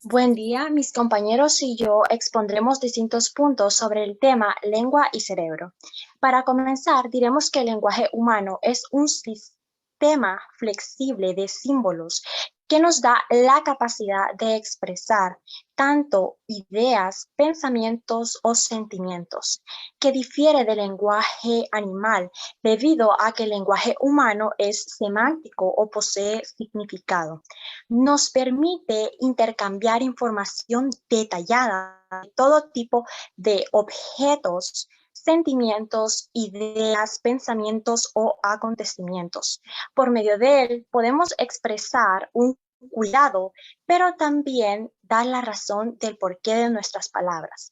Buen día, mis compañeros y yo expondremos distintos puntos sobre el tema lengua y cerebro. Para comenzar, diremos que el lenguaje humano es un sistema flexible de símbolos que nos da la capacidad de expresar tanto ideas, pensamientos o sentimientos, que difiere del lenguaje animal debido a que el lenguaje humano es semántico o posee significado. Nos permite intercambiar información detallada de todo tipo de objetos, sentimientos, ideas, pensamientos o acontecimientos. Por medio de él podemos expresar un cuidado, pero también dar la razón del porqué de nuestras palabras.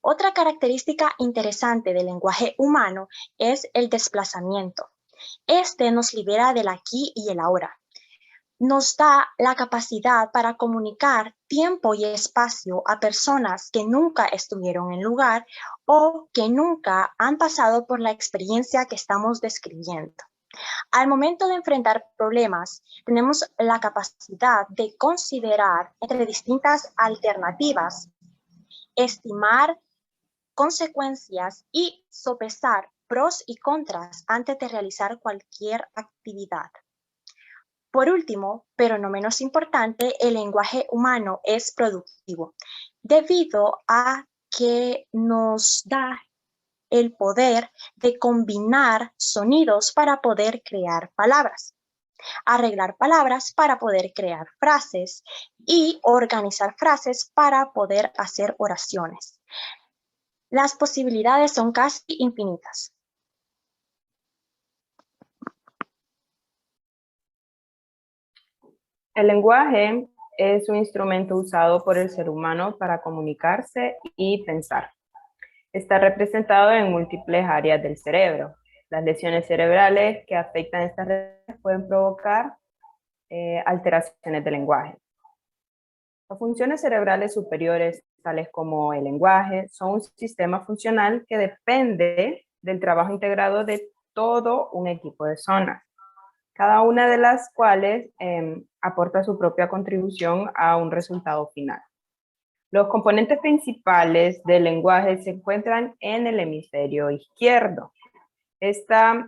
Otra característica interesante del lenguaje humano es el desplazamiento. Este nos libera del aquí y el ahora. Nos da la capacidad para comunicar tiempo y espacio a personas que nunca estuvieron en lugar o que nunca han pasado por la experiencia que estamos describiendo. Al momento de enfrentar problemas, tenemos la capacidad de considerar entre distintas alternativas, estimar consecuencias y sopesar pros y contras antes de realizar cualquier actividad. Por último, pero no menos importante, el lenguaje humano es productivo, debido a que nos da el poder de combinar sonidos para poder crear palabras, arreglar palabras para poder crear frases y organizar frases para poder hacer oraciones. Las posibilidades son casi infinitas. El lenguaje es un instrumento usado por el ser humano para comunicarse y pensar. Está representado en múltiples áreas del cerebro. Las lesiones cerebrales que afectan estas redes pueden provocar alteraciones del lenguaje. Las funciones cerebrales superiores, tales como el lenguaje, son un sistema funcional que depende del trabajo integrado de todo un equipo de zonas, cada una de las cuales aporta su propia contribución a un resultado final. Los componentes principales del lenguaje se encuentran en el hemisferio izquierdo. Esta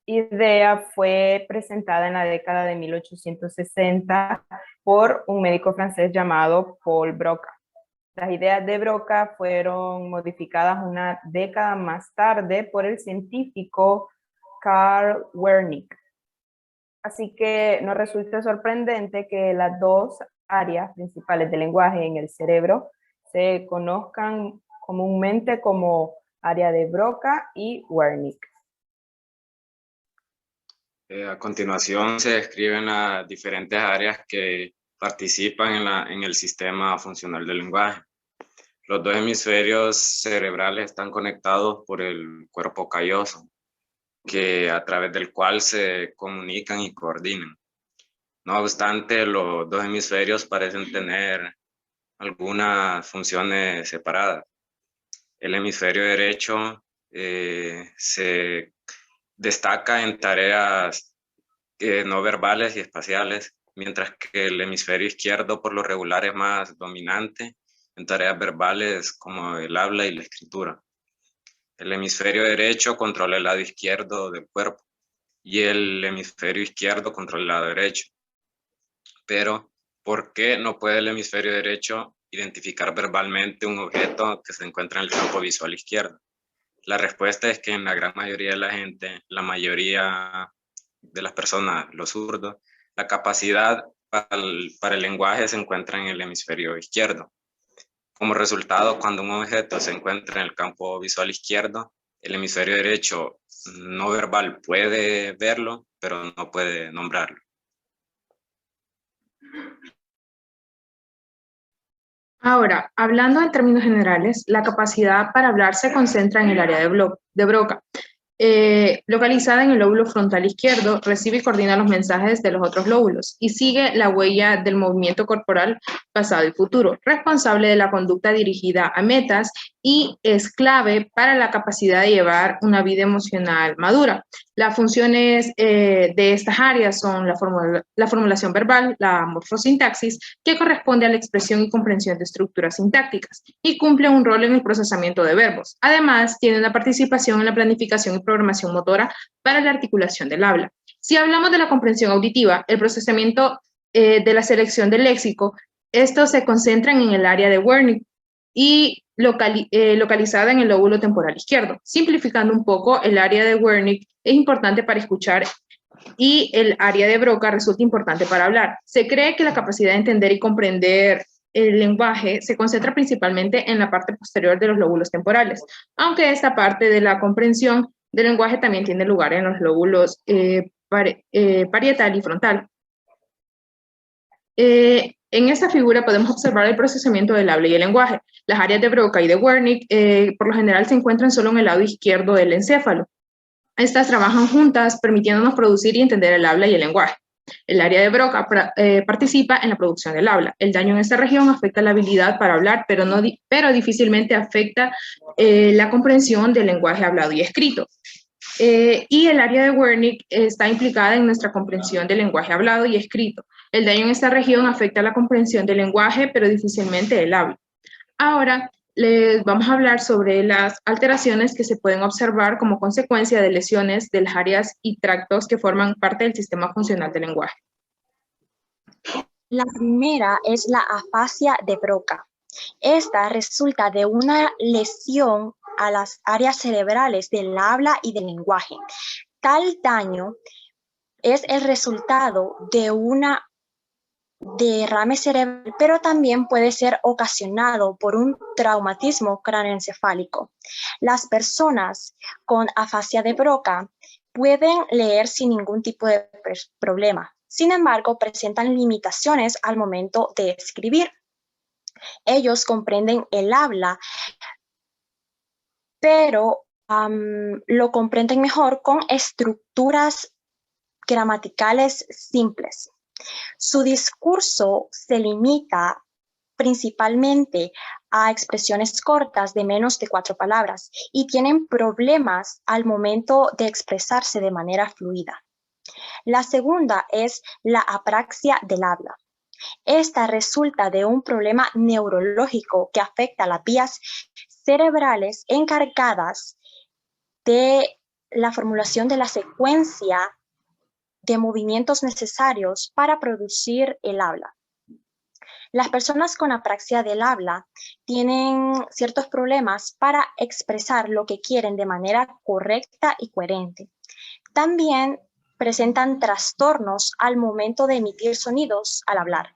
idea fue presentada en la década de 1860 por un médico francés llamado Paul Broca. Las ideas de Broca fueron modificadas una década más tarde por el científico Carl Wernicke. Así que nos resulta sorprendente que las dos áreas principales del lenguaje en el cerebro se conozcan comúnmente como área de Broca y Wernicke. A continuación se describen las diferentes áreas que participan en el sistema funcional del lenguaje. Los dos hemisferios cerebrales están conectados por el cuerpo calloso, a través del cual se comunican y coordinan. No obstante, los dos hemisferios parecen tener algunas funciones separadas. El hemisferio derecho se destaca en tareas no verbales y espaciales, mientras que el hemisferio izquierdo por lo regular es más dominante en tareas verbales como el habla y la escritura. El hemisferio derecho controla el lado izquierdo del cuerpo y el hemisferio izquierdo controla el lado derecho. Pero, ¿por qué no puede el hemisferio derecho identificar verbalmente un objeto que se encuentra en el campo visual izquierdo? La respuesta es que en la gran mayoría de la gente, la mayoría de las personas, los zurdos, la capacidad para el lenguaje se encuentra en el hemisferio izquierdo. Como resultado, cuando un objeto se encuentra en el campo visual izquierdo, el hemisferio derecho no verbal puede verlo, pero no puede nombrarlo. Ahora, hablando en términos generales, la capacidad para hablar se concentra en el área de Broca, localizada en el lóbulo frontal izquierdo, recibe y coordina los mensajes de los otros lóbulos y sigue la huella del movimiento corporal pasado y futuro, responsable de la conducta dirigida a metas y es clave para la capacidad de llevar una vida emocional madura. Las funciones de estas áreas son la formulación verbal, la morfosintaxis, que corresponde a la expresión y comprensión de estructuras sintácticas y cumple un rol en el procesamiento de verbos. Además, tiene una participación en la planificación y programación motora para la articulación del habla. Si hablamos de la comprensión auditiva, el procesamiento de la selección del léxico, estos se concentran en el área de Wernicke y localizada en el lóbulo temporal izquierdo. Simplificando un poco, el área de Wernicke es importante para escuchar y el área de Broca resulta importante para hablar. Se cree que la capacidad de entender y comprender el lenguaje se concentra principalmente en la parte posterior de los lóbulos temporales, aunque esta parte de la comprensión del lenguaje también tiene lugar en los lóbulos parietal y frontal. En esta figura podemos observar el procesamiento del habla y el lenguaje. Las áreas de Broca y de Wernicke por lo general se encuentran solo en el lado izquierdo del encéfalo. Estas trabajan juntas, permitiéndonos producir y entender el habla y el lenguaje. El área de Broca participa en la producción del habla. El daño en esta región afecta la habilidad para hablar, pero difícilmente afecta la comprensión del lenguaje hablado y escrito. Y el área de Wernicke está implicada en nuestra comprensión del lenguaje hablado y escrito. El daño en esta región afecta la comprensión del lenguaje, pero difícilmente el habla. Ahora les vamos a hablar sobre las alteraciones que se pueden observar como consecuencia de lesiones de las áreas y tractos que forman parte del sistema funcional del lenguaje. La primera es la afasia de Broca. Esta resulta de una lesión a las áreas cerebrales del habla y del lenguaje. Tal daño es el resultado de una derrame cerebral, pero también puede ser ocasionado por un traumatismo cráneoencefálico. Las personas con afasia de Broca pueden leer sin ningún tipo de problema. Sin embargo, presentan limitaciones al momento de escribir. Ellos comprenden el habla, pero lo comprenden mejor con estructuras gramaticales simples. Su discurso se limita principalmente a expresiones cortas de menos de 4 palabras y tienen problemas al momento de expresarse de manera fluida. La segunda es la apraxia del habla. Esta resulta de un problema neurológico que afecta a las vías cerebrales encargadas de la formulación de la secuencia de movimientos necesarios para producir el habla. Las personas con apraxia del habla tienen ciertos problemas para expresar lo que quieren de manera correcta y coherente. También presentan trastornos al momento de emitir sonidos al hablar.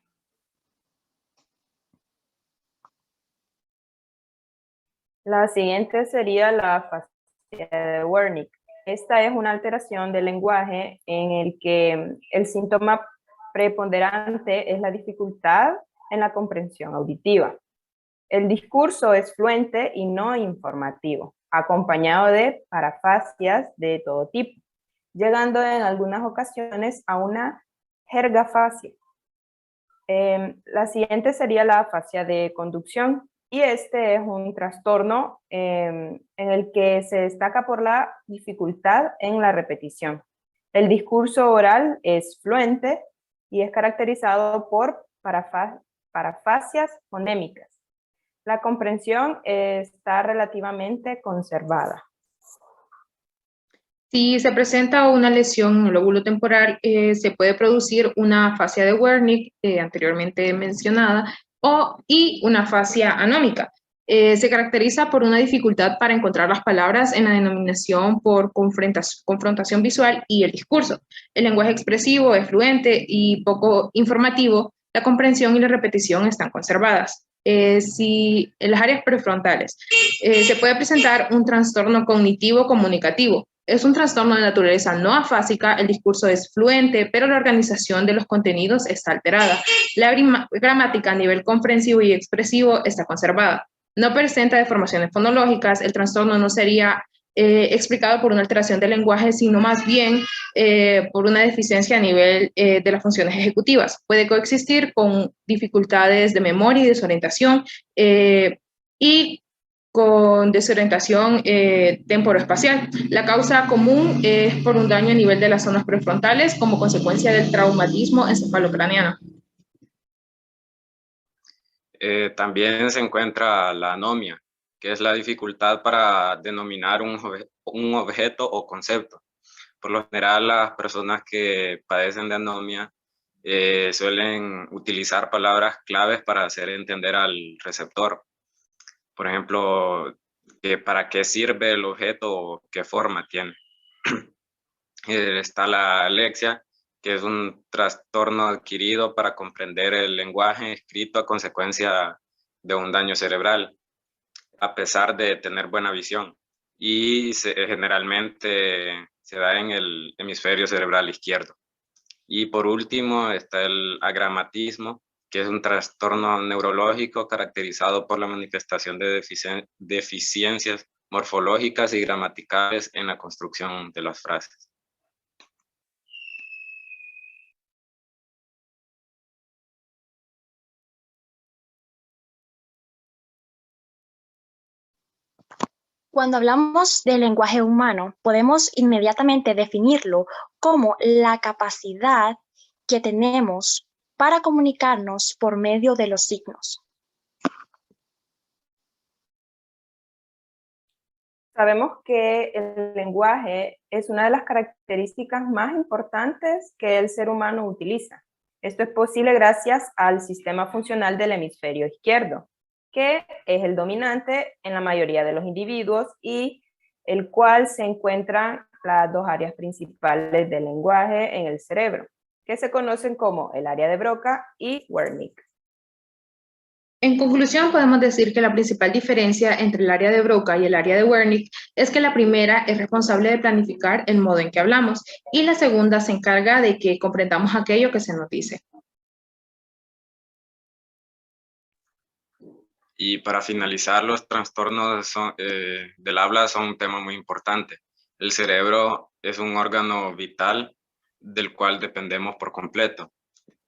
La siguiente sería la afasia de Wernicke. Esta es una alteración del lenguaje en el que el síntoma preponderante es la dificultad en la comprensión auditiva. El discurso es fluente y no informativo, acompañado de parafasias de todo tipo, llegando en algunas ocasiones a una jergafasia. La siguiente sería la afasia de conducción. Y este es un trastorno en el que se destaca por la dificultad en la repetición. El discurso oral es fluente y es caracterizado por parafasias fonémicas. La comprensión está relativamente conservada. Si se presenta una lesión en el lóbulo temporal, se puede producir una afasia de Wernicke, anteriormente mencionada, y una afasia anómica. Se caracteriza por una dificultad para encontrar las palabras en la denominación por confrontación visual y el discurso. El lenguaje expresivo es fluente y poco informativo. La comprensión y la repetición están conservadas. Si en las áreas prefrontales se puede presentar un trastorno cognitivo comunicativo. Es un trastorno de naturaleza no afásica, el discurso es fluente, pero la organización de los contenidos está alterada. La gramática a nivel comprensivo y expresivo está conservada. No presenta deformaciones fonológicas, el trastorno no sería explicado por una alteración del lenguaje, sino más bien por una deficiencia a nivel de las funciones ejecutivas. Puede coexistir con dificultades de memoria y desorientación y con desorientación temporoespacial. La causa común es por un daño a nivel de las zonas prefrontales como consecuencia del traumatismo encefalocraneano. También se encuentra la anomia, que es la dificultad para denominar un objeto o concepto. Por lo general, las personas que padecen de anomia suelen utilizar palabras claves para hacer entender al receptor. Por ejemplo, para qué sirve el objeto o qué forma tiene. Está la alexia, que es un trastorno adquirido para comprender el lenguaje escrito a consecuencia de un daño cerebral, a pesar de tener buena visión. Y generalmente se da en el hemisferio cerebral izquierdo. Y por último está el agramatismo, que es un trastorno neurológico caracterizado por la manifestación de deficiencias morfológicas y gramaticales en la construcción de las frases. Cuando hablamos del lenguaje humano, podemos inmediatamente definirlo como la capacidad que tenemos para comunicarnos por medio de los signos. Sabemos que el lenguaje es una de las características más importantes que el ser humano utiliza. Esto es posible gracias al sistema funcional del hemisferio izquierdo, que es el dominante en la mayoría de los individuos y el cual se encuentran las dos áreas principales del lenguaje en el cerebro, que se conocen como el área de Broca y Wernicke. En conclusión, podemos decir que la principal diferencia entre el área de Broca y el área de Wernicke es que la primera es responsable de planificar el modo en que hablamos y la segunda se encarga de que comprendamos aquello que se nos dice. Y para finalizar, los trastornos del habla son un tema muy importante. El cerebro es un órgano vital del cual dependemos por completo.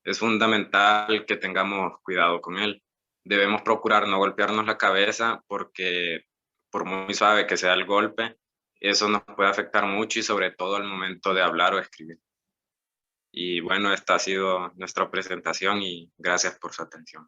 Es fundamental que tengamos cuidado con él. Debemos procurar no golpearnos la cabeza porque por muy suave que sea el golpe, eso nos puede afectar mucho y sobre todo al momento de hablar o escribir. Y bueno, esta ha sido nuestra presentación y gracias por su atención.